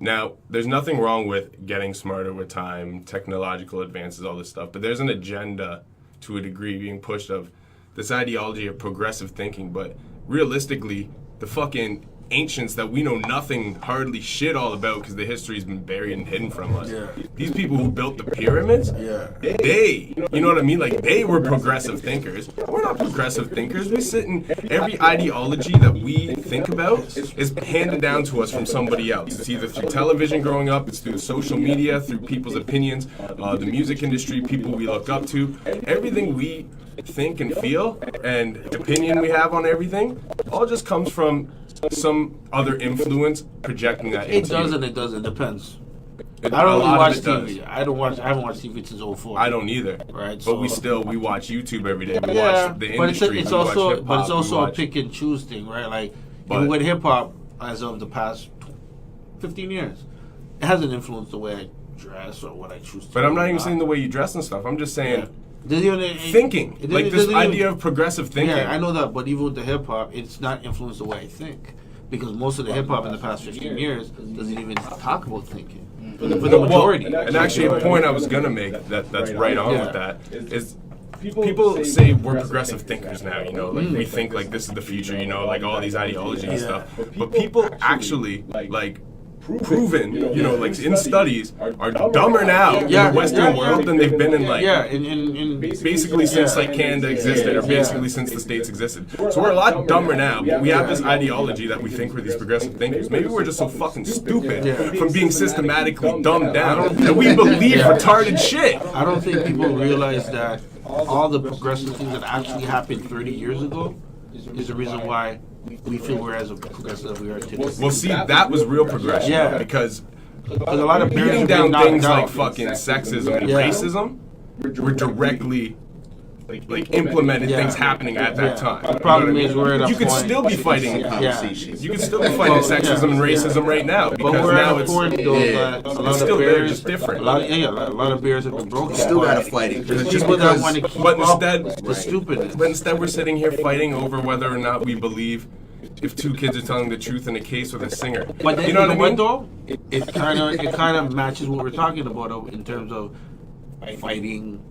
Now, there's nothing wrong with getting smarter with time, technological advances, all this stuff, but there's an agenda to a degree being pushed of this ideology of progressive thinking, but realistically, the fucking ancients that we know nothing, hardly shit all about because the history's been buried and hidden from us. Yeah. These people who built the pyramids, they, you know what I mean? Like, they were progressive thinkers. We're not progressive thinkers. We sit in every ideology that we think about is handed down to us from somebody else. It's either through television growing up, it's through social media, through people's opinions, the music industry, people we look up to. Everything we think and feel and opinion we have on everything all just comes from some other influence projecting that into you. It doesn't. Depends. I don't really watch TV. I haven't watched TV since 2004. I don't either. Right. But we watch YouTube every day. We watch the industry. But it's also a pick and choose thing, right? Like even with hip hop, as of the past 15 years, it hasn't influenced the way I dress or what I choose to. But I'm not even saying the way you dress and stuff. I'm just saying. Yeah. Thinking, like this idea of progressive thinking. Yeah, I know that, but even with the hip hop, it's not influenced the way I think, because most of the hip hop in the past 15 years doesn't even talk about thinking. For the majority. And actually, a point I was gonna make that's right on with that is people say we're progressive thinkers now. You know, like we think like this is the future. You know, like all these ideologies and stuff. But people actually like. Proven, you know, like in studies, are dumber now in the Western world than they've been in like in basically since like Canada existed or basically since the States existed. So we're a lot dumber now, but we have this ideology that we think we're these progressive thinkers. Maybe we're just so fucking stupid from being systematically dumbed down that we believe retarded shit. I don't think people realize that all the progressive things that actually happened 30 years ago is the reason why we feel we're as progressive as we are today. Well, see, that was real progression. Yeah. Because a lot of beating down things like fucking sexism and racism were directly like implemented things happening at that time. The problem is we're at a point. You could still be fighting You could still be fighting sexism and racism right now because but we're now at a point, though, that a lot still of bears, just different. A lot of bears have been broken. Still gotta fight it. People that want to keep up the stupidness. But instead we're sitting here fighting over whether or not we believe if two kids are telling the truth in a case with a singer. But then, you know what I mean? Though, it kind of matches what we're talking about in terms of fighting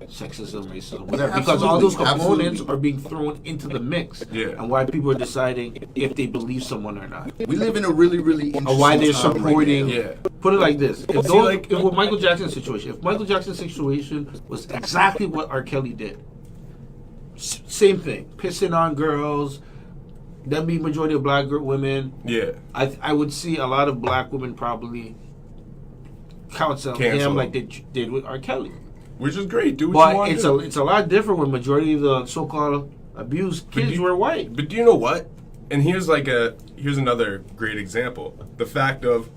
sexism, racism, whatever. Because all those components are being thrown into the mix. Yeah. And why people are deciding if they believe someone or not. We live in a really, really interesting or why they're supporting. Right. Put it like this: if with Michael Jackson's situation, if Michael Jackson's situation was exactly what R. Kelly did, same thing, pissing on girls. That be majority of black women. Yeah. I would see a lot of black women probably cancel him like they did with R. Kelly. Which is great. Do what you want to do. It's a lot different when majority of the so-called abused kids were white. But do you know what? And here's another great example. The fact of,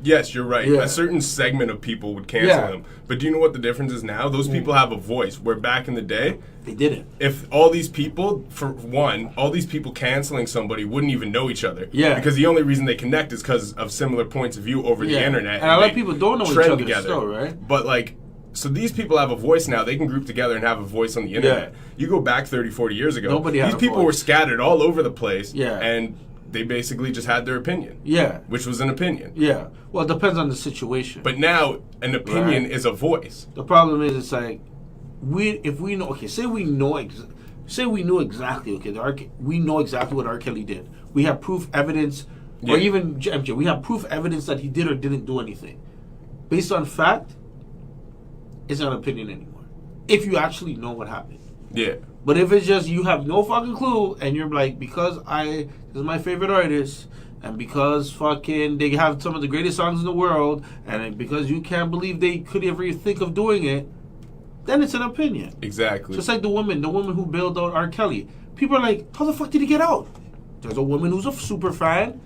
yes, you're right. Yeah. A certain segment of people would cancel him. But do you know what the difference is now? Those people have a voice. Where back in the day, they didn't. If all these people, for one, all these people canceling somebody wouldn't even know each other. Yeah. Because the only reason they connect is because of similar points of view over the internet. And a lot of people don't know each other together. Still, right? But like, so these people have a voice now. They can group together and have a voice on the internet. You go back 30, 40 years ago. These people were scattered all over the place. Yeah. And they basically just had their opinion. Yeah. Which was an opinion. Yeah. Well, it depends on the situation. But now an opinion is a voice. The problem is, it's like say we knew exactly. Okay, we know exactly what R. Kelly did. We have proof, evidence, or even MJ. We have proof, evidence that he did or didn't do anything. Based on fact, it's not an opinion anymore. If you actually know what happened. Yeah. But if it's just you have no fucking clue and you're like, because this is my favorite artist, and because fucking they have some of the greatest songs in the world, and because you can't believe they could ever think of doing it, then it's an opinion. Exactly. Just like the woman who bailed out R. Kelly. People are like, how the fuck did he get out? There's a woman who's a super fan.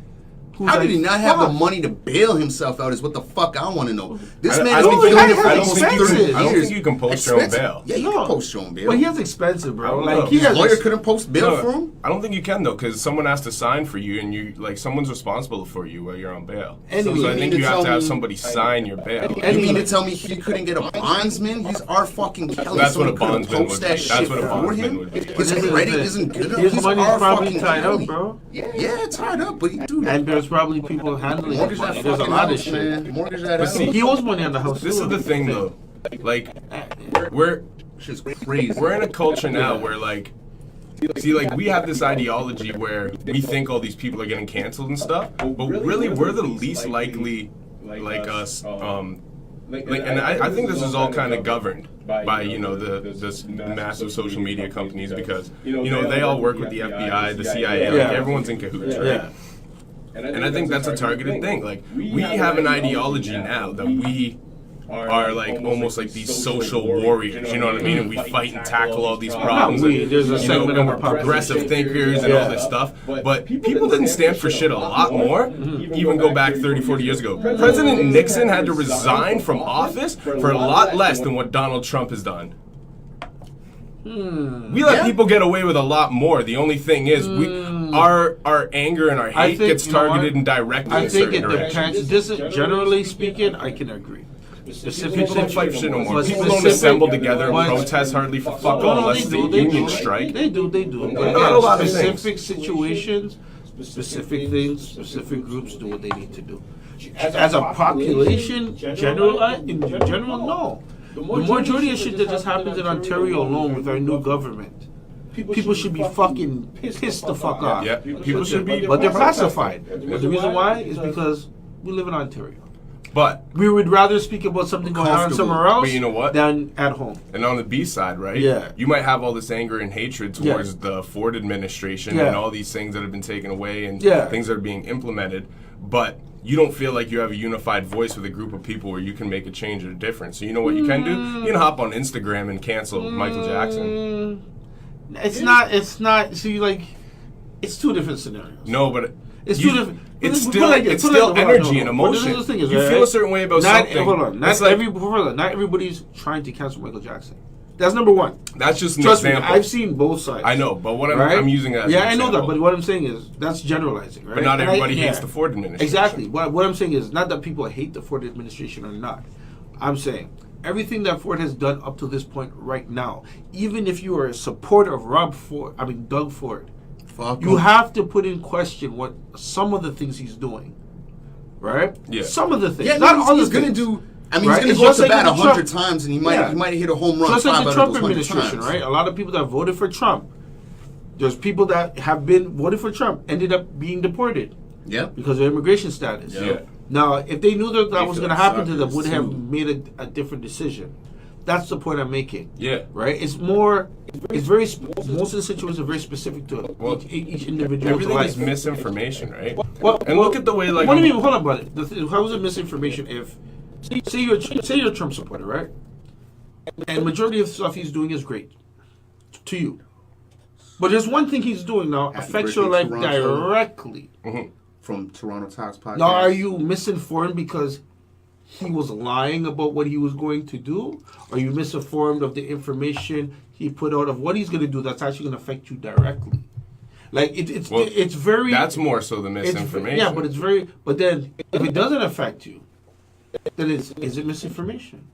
How did he not have the money to bail himself out is what the fuck I want to know. This man has been doing it for almost 30 years. I don't think you can post your own bail. Yeah, you can post your own bail. But he has expensive, bro. Like his lawyer couldn't post bail for him? I don't think you can, though, because someone has to sign for you, and someone's responsible for you while you're on bail. So I think you have to have somebody sign your bail. You mean to tell me he couldn't get a bondsman? He's R. fucking Kelly. That's what a bondsman would be. That's what a bondsman would be. His credit isn't good enough. His money's probably tied up, bro. Yeah, it's tied up, but And there's there's probably people handling Mortgage money. that There's a fucking lot of house, shit. man. Mortgage that house. see, He owes money on the house. This too. is the thing, though. Like, we're Shit's crazy. we're in a culture now where, like, see, like, we have this ideology where we think all these people are getting canceled and stuff, but really, we're the least likely, like us, and I think this is all kind of governed by, you know, this massive social media companies because, you know, they all work with the FBI, the CIA, like, everyone's in cahoots, right? Yeah. And I think that's a targeted thing. Like, we have an ideology now that we are like almost like these social warriors, you know what I mean? And we fight and tackle all these problems. There's a And, you know, segment and of we're our progressive thinkers and all this stuff. But people didn't stand for shit a lot more, even go back 30, 40 years ago. President Nixon had to resign from office for a lot less than what Donald Trump has done. We let people get away with a lot more. The only thing is, our anger and our hate gets targeted and directed in certain directions. This is generally speaking, I can agree. People don't fight for shit no more. People don't assemble together and protest hardly for fuck all unless the union strike. They do. Not a lot of specific situations, specific things, specific groups do what they need to do. As a population, in general, no. The majority of shit that just happens in Ontario alone with our new government, people should be fucking pissed the fuck off. Yeah, people should be. But they're pacified. But the reason why is because we live in Ontario. But We would rather speak about something going on somewhere else But you know what? than at home. And on the B side, right? Yeah. You might have all this anger and hatred towards the Ford administration and all these things that have been taken away and things that are being implemented, but you don't feel like you have a unified voice with a group of people where you can make a change or a difference. So you know what you can do? You can hop on Instagram and cancel Michael Jackson. It's not. See, like, it's two different scenarios. No, but It's two different. It's still energy and emotion. You feel a certain way about something. Hold on. Not everybody's trying to cancel Michael Jackson. That's number one. That's just an Trust me, example. I've seen both sides. I know, but what I'm using that as an I know example. that, but what I'm saying is that's generalizing, right? But not everybody hates the Ford administration. Exactly. What I'm saying is not that people hate the Ford administration or not. I'm saying everything that Ford has done up to this point right now, even if you are a supporter of Doug Ford, you have to put in question what some of the things he's doing, right? Yeah. Some of the things. Yeah, not all he's the going things. to do. I mean, Right? he's It's going to just go to like bat with Trump. 100 times, and he might hit a home run. Just like the 5 out Trump of those 100 administration, times. right? A lot of people that voted for Trump, there's people that have been voted for Trump ended up being deported. Yeah. Because of immigration status. Yeah. Now, if they knew that They was feel going to happen to them, suckers would have too. made a different decision. That's the point I'm making. Yeah. Right? It's very, most of the situations are very specific to each individual's Everything life. is misinformation, right? Well, look at the way, like, what do you mean? Hold on, buddy. How is it misinformation if, say you're a Trump supporter, right? And majority of the stuff he's doing is great to you. But there's one thing he's doing now affects your life directly. From Turono Talks Podcast. Now, are you misinformed because he was lying about what he was going to do? Are you misinformed of the information he put out of what he's going to do that's actually going to affect you directly? Like, it's very... That's more so the misinformation. Yeah, but it's very... But then, if it doesn't affect you, then is it misinformation?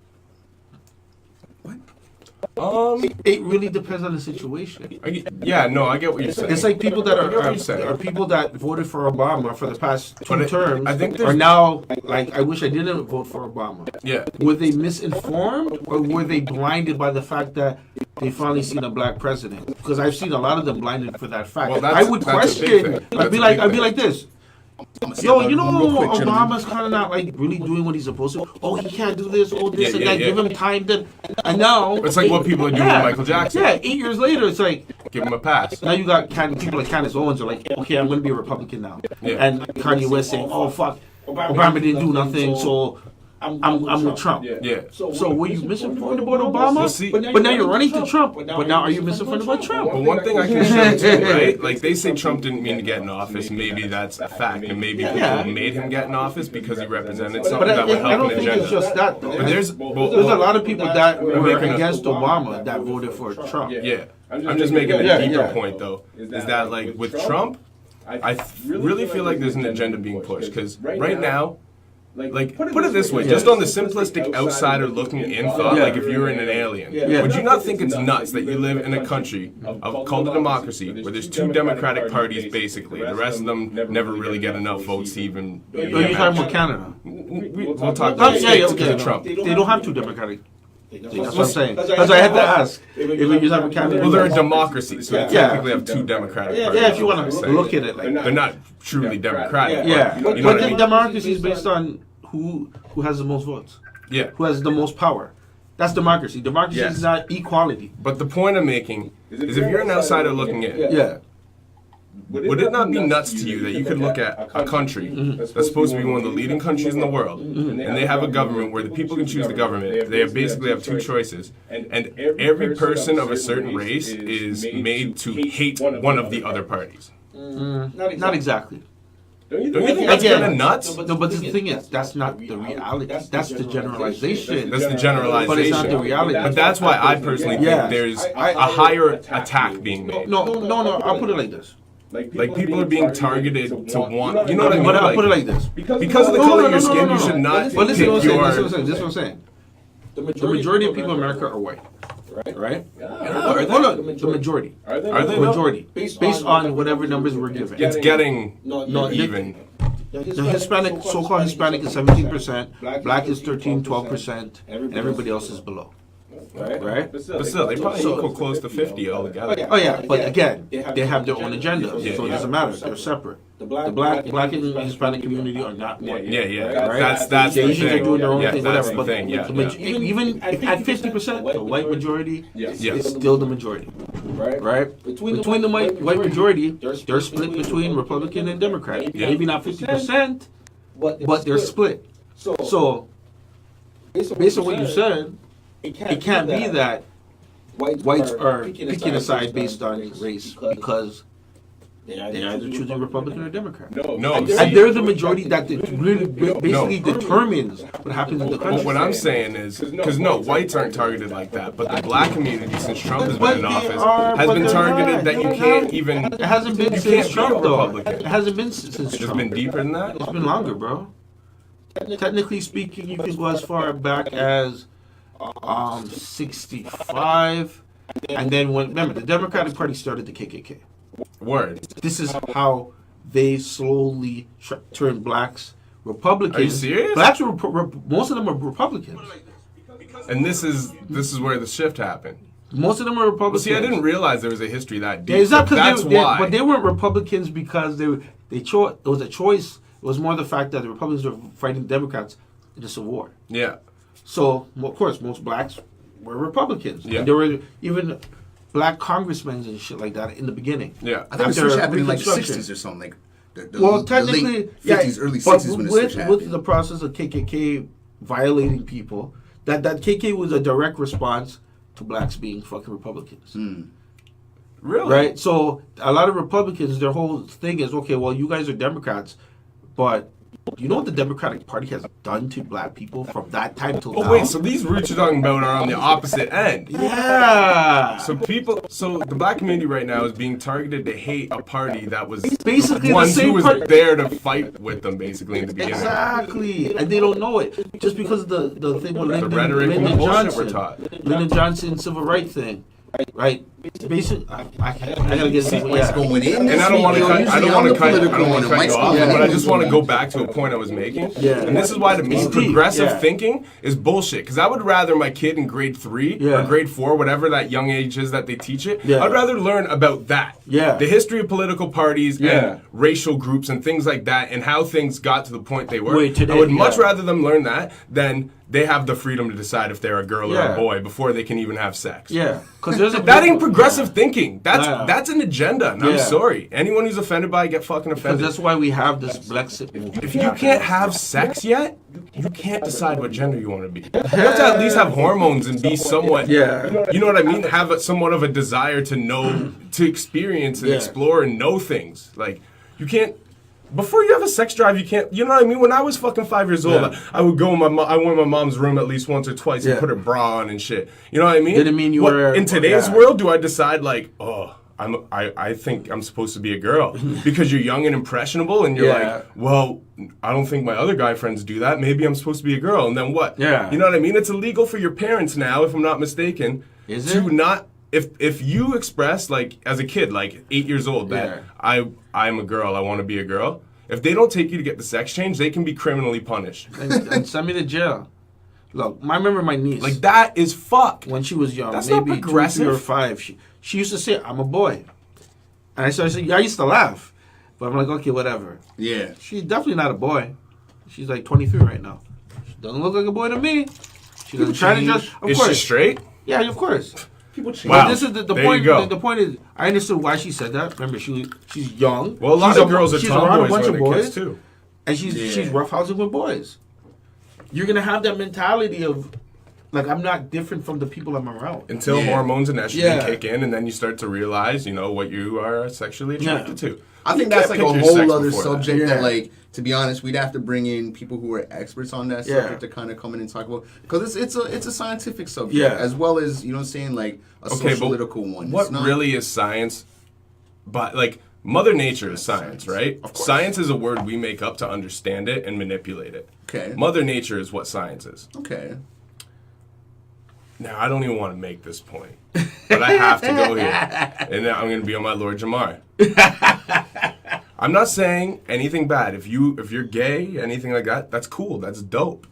It really depends on the situation. I get what you're saying. It's like people that I get what you're saying. are people that voted for Obama for the past two But terms I think are there's- now like, I wish I didn't vote for Obama. Yeah. Were they misinformed or were they blinded by the fact that they finally seen a black president? Because I've seen a lot of them blinded for that fact. Well, I would that's a big question. thing. I'd be like this. Yo, You know, Obama's kind of not like really doing what he's supposed to. Oh, he can't do this. Oh, this and that. Give him time to. And now It's like what people are doing with Michael Jackson. Yeah, 8 years later, it's like Give him a pass. now you got people like Candace Owens are like, okay, I'm going to be a Republican now. Yeah. And Kanye West saying, oh fuck, Obama didn't do nothing, so I'm with Trump. Yeah. So were you misinformed about Obama? Well, see- but now you're running to Trump. But now are you misinformed about Trump? But one thing I can show too, right? Like, they say Trump didn't mean to get in office. Maybe that's a fact, and maybe people made him get in office because he represented something But that would I help don't an think agenda. it's just that, though. But there's a lot of people that were making a- against Obama that voted for Trump. Yeah, I'm just making a deeper point though. Is that like with Trump, I really feel like there's an agenda being pushed because right now, Like, put it this way, just on the simplistic outsider looking in thought, like if you were an alien, would you not think it's nuts that you live in a country called a democracy where there's 2 democratic parties basically, the rest of them never really get enough votes to even... You're talking about Canada. We'll talk about states because of Trump. They don't have 2 democratic. That's what I'm saying. That's why I had to ask. If you're talking Canada... Well, they're a democracy, so they technically have 2 democratic parties. Yeah, if you want to look at it like that. They're not truly democratic. Yeah, but the democracy is based on who has the most votes. Yeah. Who has the most power. That's democracy. Democracy is not equality. But the point I'm making is if you're an outsider looking in, would it not be nuts to you that you could look at a country that's supposed to be one of the leading countries in the world, and they have a government where the people can choose the government, they basically have 2 choices, and every person of a certain race is made to hate one of the other parties? Not exactly. Don't you think that's kind of nuts? No, but the thing is, that's not the reality. That's the generalization. That's the generalization. But it's not the reality. But that's why I personally think there's a higher attack being made. No, I'll put it like this. Like people are being targeted to want, you know what I mean? But I'll put it like this. Because of the color of your skin, you should not pick your... This is what I'm saying. The majority of people in America are white. Right? Hold on. The majority. Are they? The majority. Based on whatever numbers we're given. It's getting even. The Hispanic, so-called Hispanic is 17%, Black is 13, 12%, and everybody else is below. Right? But still, they probably equal close to 50 altogether. Oh yeah, but again, they have their own agenda, so it doesn't matter. They're separate. The black and Hispanic community are not one. Yeah. Right? That's the the Asians thing. are doing their own Yeah, thing, that's whatever. the thing. Yeah. Even if at 50%, the white majority is still the majority. Right? Between the white majority, they're split between Republican and Democrat. Maybe not 50%, but they're split. So, based on what you said, it can't be that whites are picking a side based on race because they're either choosing Republican or Democrat. No, and they're the majority that really basically determines what happens in the country. But what I'm saying is, because whites aren't targeted like that, but the black community since Trump has been in office has been targeted that you can't even... It hasn't been since Trump, though. It hasn't been since Trump. It's been deeper than that? It's been longer, bro. Technically speaking, you can go as far back as 65, and then remember, the Democratic Party started the KKK. Word. This is how they slowly turned blacks Republicans. Are you serious? Blacks were most of them are Republicans. And this is where the shift happened. Most of them are Republicans. See, I didn't realize there was a history that deep. Yeah, exactly. That's why. But they weren't Republicans because they chose. It was a choice. It was more the fact that the Republicans were fighting Democrats in the Civil War. Yeah. So, of course, most blacks were Republicans. Yeah. And there were even black congressmen and shit like that in the beginning. Yeah. I thought the switch happened in like the 60s or something. Like Technically, the late 50s, early 60s when the switch happened. With the process of KKK violating people, that KKK was a direct response to blacks being fucking Republicans. Really? Right? So, a lot of Republicans, their whole thing is, okay, well, you guys are Democrats, but you know what the Democratic Party has done to black people from that time till now? Oh, wait, so these roots you're talking about are on the opposite end. Yeah. So the black community right now is being targeted to hate a party that was basically the ones the same who was party. there to fight with them, basically, in the beginning. Exactly. And they don't know it. Just because of the thing with The rhetoric and Lyndon bullshit Johnson. we're taught. Lyndon Johnson civil rights thing. Right? Basically, I gotta get What's going in? And I don't want to cut you off, Yeah. but I just want to go back to a point I was making. Yeah. And this is why to me, It's deep. progressive Yeah. thinking is bullshit. Because I would rather my kid in grade 3 or grade 4, whatever that young age is that they teach it, Yeah. I'd rather learn about that. Yeah. The history of political parties Yeah. and racial groups and things like that and how things got to the point they were. Wait, today, I would much yeah. rather them learn that than they have the freedom to decide if they're a girl or Yeah. a boy before they can even have sex. Yeah. Because there's That ain't progressive thinking. That's Yeah. that's an agenda. And I'm Yeah. sorry. Anyone who's offended by it, get fucking Because offended. that's why we have this Brexit movement. If you can't have sex yet, you can't decide what gender you want to be. You have to at least have hormones and be somewhat, Yeah. you know what I mean? Have somewhat of a desire to know, to experience and Yeah. explore and know things. Like, you can't, before you have a sex drive, you can't, you know what I mean? When I was fucking 5 years old, Yeah. I would go in I went in my mom's room at least once or twice and Yeah. put a bra on and shit. You know what I mean? Didn't mean you were- In today's yeah. world, do I decide like, oh, I think I'm supposed to be a girl because you're young and impressionable, and you're like, well, I don't think my other guy friends do that. Maybe I'm supposed to be a girl, and then what? Yeah, you know what I mean? It's illegal for your parents now, if I'm not mistaken, to not if you express like as a kid, like 8 years old, that I'm a girl, I want to be a girl. If they don't take you to get the sex change, they can be criminally punished and send me to jail. Look, I remember my niece. Like, that is fuck. When she was young, that's maybe not progressive. 2, 3, or 5, she used to say, I'm a boy. And I used to laugh. But I'm like, okay, whatever. Yeah. She's definitely not a boy. She's like 23 right now. She doesn't look like a boy to me. She doesn't try to just... Is she straight? Yeah, of course. People change. Wow. But this is the point. The point is, I understood why she said that. Remember, she's young. Well, a lot of girls are tomboys when they're kids, too. And she's roughhousing with boys. You're going to have that mentality of... Like, I'm not different from the people I'm around. Until hormones and estrogen kick in, and then you start to realize, what you are sexually attracted to. I think that's like a whole other subject that, like, to be honest, we'd have to bring in people who are experts on that subject to kind of come in and talk about. Because it's a scientific subject, as well as, you know what I'm saying, like, a sociological one. What really is science? But, like, Mother Nature is science, right? Of course. Science is a word we make up to understand it and manipulate it. Okay. Mother Nature is what science is. Okay. Now, I don't even want to make this point, but I have to go here. And then I'm going to be on my Lord Jamar. I'm not saying anything bad. If you're gay, anything like that, that's cool. That's dope.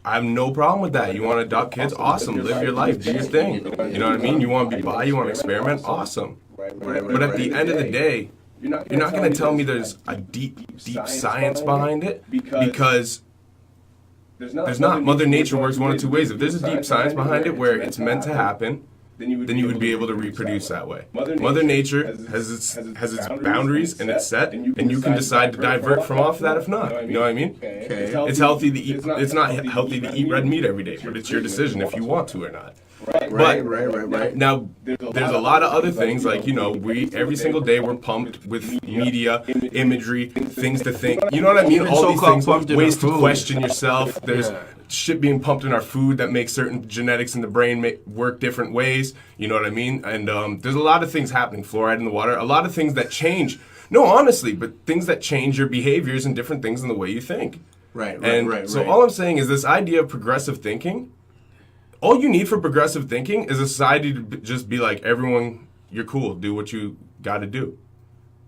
I have no problem with that. You want to adopt kids? Awesome. Live your life. Do your thing. You know what I mean? You want to be bi? You want to experiment? Awesome. But at the end of the day, you're not going to tell me there's a deep science behind it, because... There's not. Mother Nature works one of two ways. If there's a deep science behind it where it's meant to happen, then you would be able to reproduce that way. Mother Nature has its boundaries and it's set, and you can decide to divert from off that if not. You know what I mean? It's healthy to eat. It's not healthy to eat red meat every day, but it's your decision if you want to or not. Right. Now, there's a lot of other things, like, we every single day we're pumped with media, imagery, things to think. You know what I mean? All these things, ways to question yourself. There's shit being pumped in our food that makes certain genetics in the brain work different ways. You know what I mean? And there's a lot of things happening. Fluoride in the water. A lot of things that change. No, honestly, but things that change your behaviors and different things in the way you think. Right. So all I'm saying is this idea of progressive thinking. All you need for progressive thinking is a society to just be like, everyone, you're cool. Do what you got to do.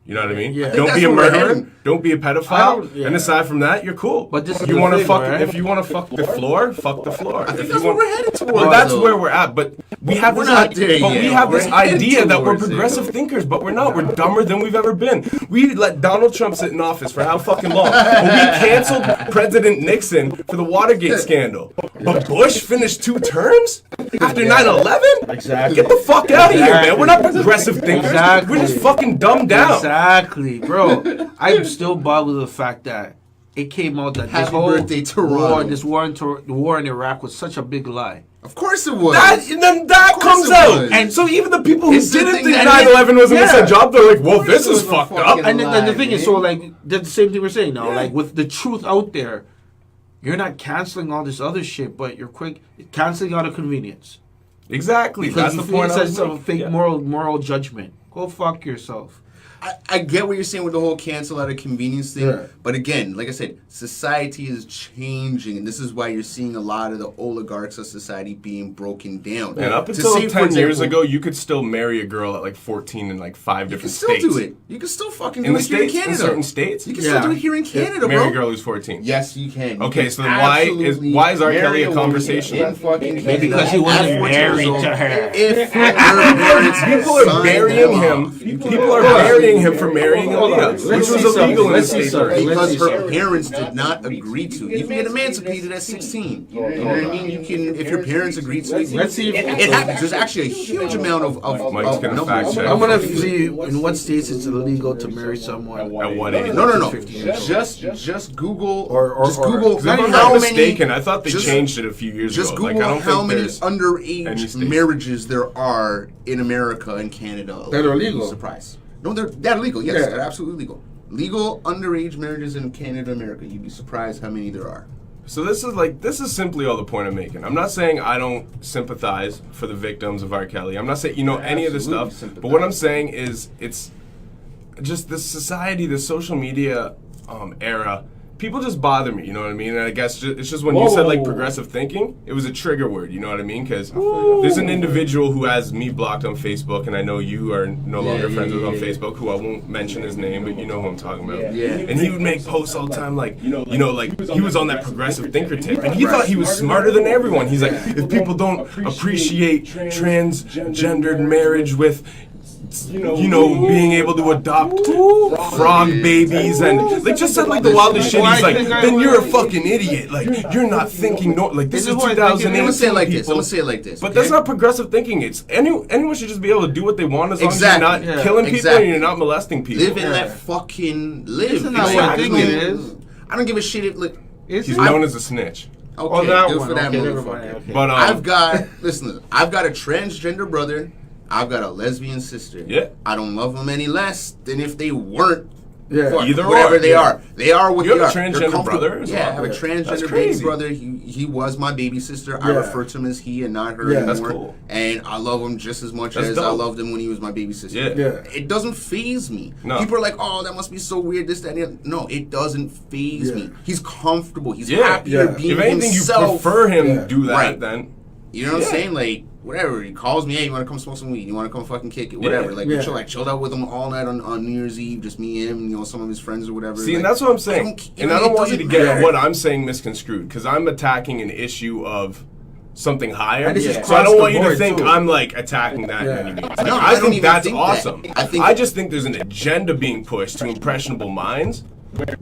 You know what I mean? Yeah. Don't be a murderer. Don't be a pedophile. And aside from that, you're cool. But this is you want to fuck. Right? If you want to fuck the floor, fuck the floor. I think that's what we're headed towards. Well, that's where we're at. But we have this idea that we're progressive thinkers, but we're not. We're dumber than we've ever been. We let Donald Trump sit in office for how fucking long? But we canceled President Nixon for the Watergate scandal. But Bush finished 2 terms after 9/11. Exactly. Get the fuck out of here, man. We're not progressive thinkers. We're just fucking dumbed down. Exactly, bro. I'm still bothered with the fact that it came out that Happy birthday, Toronto. the war in Iraq was such a big lie. Of course it was. That comes out. And so even the people who didn't think 9/11 was an inside job, they're like, well, this is fucked up. And the thing is, so like, that's the same thing we're saying now. Like, with the truth out there, you're not canceling all this other shit, but you're canceling out of convenience. Exactly. Because that's the point. It's a fake moral judgment. Go fuck yourself. I get what you're saying with the whole cancel out of convenience thing, but again, like I said, society is changing, and this is why you're seeing a lot of the oligarchs of society being broken down. And up until 10 years ago, you could still marry a girl at like 14 in like 5 different states. You can still do it. You can still fucking do it here in Canada. In certain states? You can still do it here in Canada, bro. Marry a girl who's 14. Yes, you can. Okay, so then why is R. Kelly a conversation? Maybe because he wasn't married to her. People are burying him. People are burying him for marrying Aaliyah, which was illegal in the state. Because her parents did not agree to it. You can get emancipated at 16. You know what I mean? You can, if your parents agree to it. Let's see. It happens. There's actually a huge amount of Mike's gonna fact check. I'm gonna see in what states it's illegal to marry someone. At what age? No. Just Google just Google how many. I'm not mistaken. I thought they changed it a few years ago. Just Google how many underage marriages there are in America and Canada. That are illegal. You'd be surprised. No, they're legal. Yes, they're absolutely legal. Legal underage marriages in Canada, America. You'd be surprised how many there are. So this is simply all the point I'm making. I'm not saying I don't sympathize for the victims of R. Kelly. I'm not saying any of this stuff. But what I'm saying is it's just the society, the social media era. People just bother me, you know what I mean? And I guess it's just when you said like progressive thinking, it was a trigger word, you know what I mean? Because there's an individual who has me blocked on Facebook, and I know you are no longer friends with on Facebook, who I won't mention his name, but you know who I'm talking about. And he would make posts all the time like, like he was on that progressive thinker tip, and he thought he was smarter than everyone. He's like, if people don't appreciate transgendered marriage with being able to adopt frog babies and like just said like the wildest shit. He's like, then you're a fucking idiot. Like you're not thinking. Like this is 2018. I'm gonna say it like this. But that's not progressive thinking. It's anyone should just be able to do what they want as long as you're not killing people and you're not molesting people. Live and let fucking live. Isn't that what I think it is? I don't give a shit if like he's known as a snitch. Okay, good for that motherfucker. But I've got a transgender brother. I've got a lesbian sister. Yeah. I don't love them any less than if they weren't. Yeah. Either whatever they are. They are what they are. You have a transgender brother as well? Yeah, I have a transgender baby brother. He was my baby sister. I refer to him as he and not her anymore. That's cool. And I love him just as much as I loved him when he was my baby sister. Yeah. It doesn't faze me. No. People are like, oh, that must be so weird, this, that, and the other. No, it doesn't faze me. He's comfortable. He's happier being if anything, himself. You prefer him do that then. You know what I'm saying? Like, whatever. He calls me, hey, you want to come smoke some weed? You want to come fucking kick it? Whatever. We chilled out with him all night on New Year's Eve, just me and him, some of his friends or whatever. See, and that's what I'm saying. I don't want you to get what I'm saying misconstrued, because I'm attacking an issue of something higher. So I don't want you to think I'm like attacking that in any means. Like, I think that's awesome. I just think there's an agenda being pushed to impressionable minds,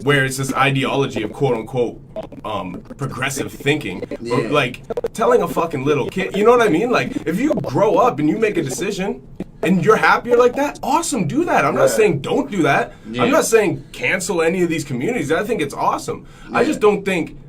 where it's this ideology of quote unquote progressive thinking, or like telling a fucking little kid, you know what I mean? Like if you grow up and you make a decision and you're happier like that, awesome, do that. I'm not saying don't do that. I'm not saying cancel any of these communities. I think it's awesome. I just don't think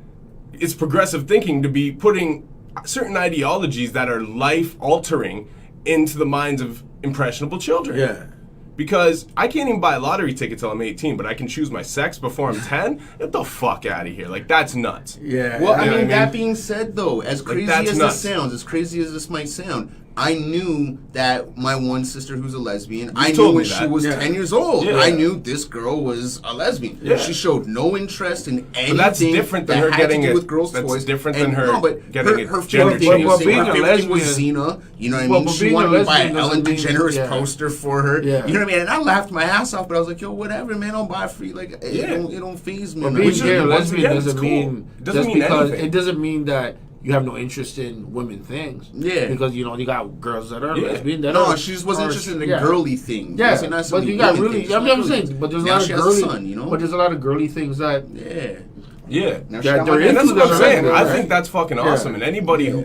it's progressive thinking to be putting certain ideologies that are life altering into the minds of impressionable children. Because I can't even buy a lottery ticket till I'm 18, but I can choose my sex before I'm 10? Get the fuck out of here. Like, that's nuts. Well, I mean, that being said, though, as crazy as this might sound, I knew that my one sister who's a lesbian, I knew when she was 10 years old. I knew this girl was a lesbian. She showed no interest in anything that's different than that her had getting to do with girls' that's toys. different than her getting her a gender change. Her favorite thing was Xena. You know what I mean? She wanted me to buy an Ellen DeGeneres poster for her. You know what I mean? And I laughed my ass off, but I was like, yo, whatever, man. I'll buy free. Like, it don't faze me. But being gay or lesbian doesn't mean just because it doesn't mean that you have no interest in women things. Because, you got girls that are lesbian that are... No, she just wasn't interested in the girly thing. But you got really... I'm saying, but there's a lot of girly... But there's a lot of girly things that... And that's what I'm saying. I think that's fucking awesome. And anybody who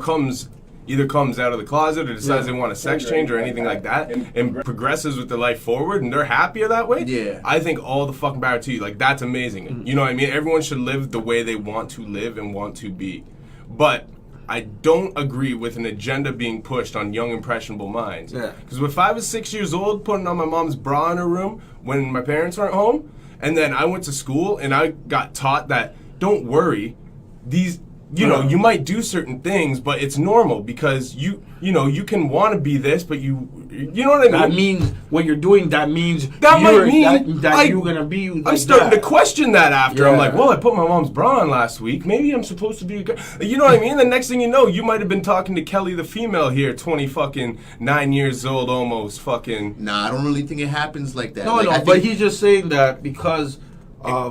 either comes out of the closet or decides they want a sex change or anything like that and progresses with their life forward and they're happier that way, I think all the fucking power to you. Like, that's amazing. You know what I mean? Everyone should live the way they want to live and want to be. But I don't agree with an agenda being pushed on young, impressionable minds. Because if I was 6 years old, putting on my mom's bra in her room when my parents weren't home, and then I went to school and I got taught that, don't worry, these... you might do certain things, but it's normal because you can want to be this, but you know what I mean? That means what you're doing, that means that might mean that you're going to be like I'm starting to question that after. I'm like, well, I put my mom's bra on last week. Maybe I'm supposed to be a girl. You know what I mean? The next thing you know, you might have been talking to Kelly the female here, 9 years old almost, fucking. Nah, I don't really think it happens like that. No, but he's just saying that because...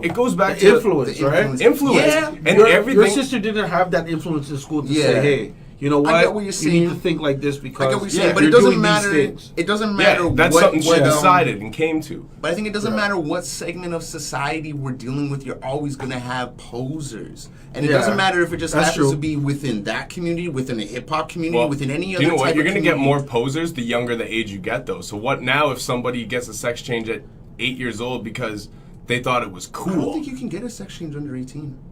it goes back to influence, right? Influence. And everything. Your sister didn't have that influence in school to say, hey, you know what? I get what you're saying. You need to think like this because I get what you're saying, but it doesn't matter. It doesn't matter. That's something she decided and came to. But I think it doesn't matter what segment of society we're dealing with. You're always going to have posers, and it doesn't matter if it just happens to be within that community, within the hip hop community, within any other. You know what? Type You're going to get community. more posers the younger the age you get, though. So what now if somebody gets a sex change at 8 years old because they thought it was cool? I don't think you can get a sex change under 18.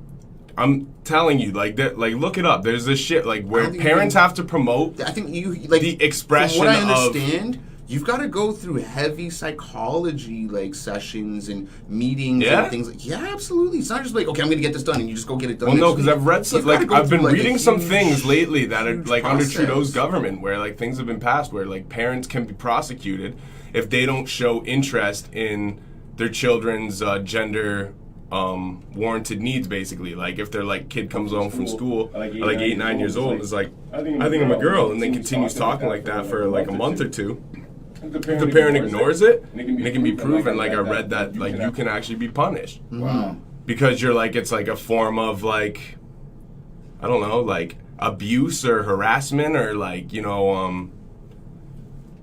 I'm telling you, like that. Like, look it up. There's this shit like where parents have to promote. I think the expression from what I understand, you've got to go through heavy psychology like sessions and meetings and things. Yeah, absolutely. It's not just like, okay, I'm going to get this done, and you just go get it done. Well, no, because I've read some, like I've been reading some things lately that are like under Trudeau's government, where like things have been passed where like parents can be prosecuted if they don't show interest in their children's gender warranted needs, basically. Like if their like kid comes home from school at like 8, 9 years old and is like, I think I'm a girl, and then continues talking like that for like a month or two. If the parent ignores it, and it can be proven, like I read that like you can actually be punished. Wow. Because you're like, it's like a form of like, I don't know, like abuse or harassment or like, you know,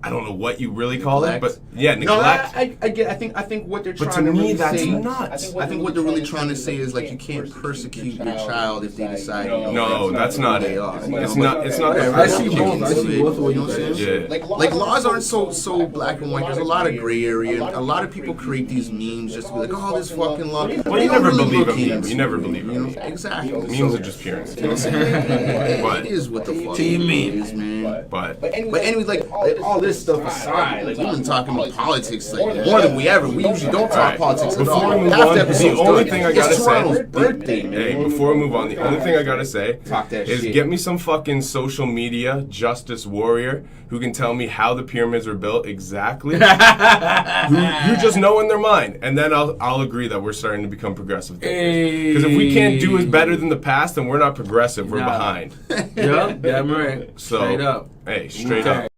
I don't know what you really call it, but yeah, neglect. No, I get. I think what they're trying to me, really that's say. nuts. I think what they're really trying to say is like you can't persecute your child if they decide. No, that's not it. It's not. It's not. I see both. I see both. What you're saying. Yeah. Like laws aren't so black and white. There's a lot of gray area. A lot of people create these memes just to be like, oh, this fucking law. Well, you never believe a meme. You never believe it. Exactly. Memes are just pure. It is what the fuck Team is, man. But anyway, like all this stuff aside, like we've been talking about politics like more than we ever. We usually don't talk politics at all. Before we move on, the only thing I gotta say, birthday, man. hey, before we move on, the only thing I gotta say Talk that is shit. get me some fucking social media justice warrior who can tell me how the pyramids were built exactly. who just know in their mind, and then I'll agree that we're starting to become progressive thinkers. Because if we can't do it better than the past, then we're not progressive. We're behind. Yeah, damn right. So, Straight up. Hey, straight up.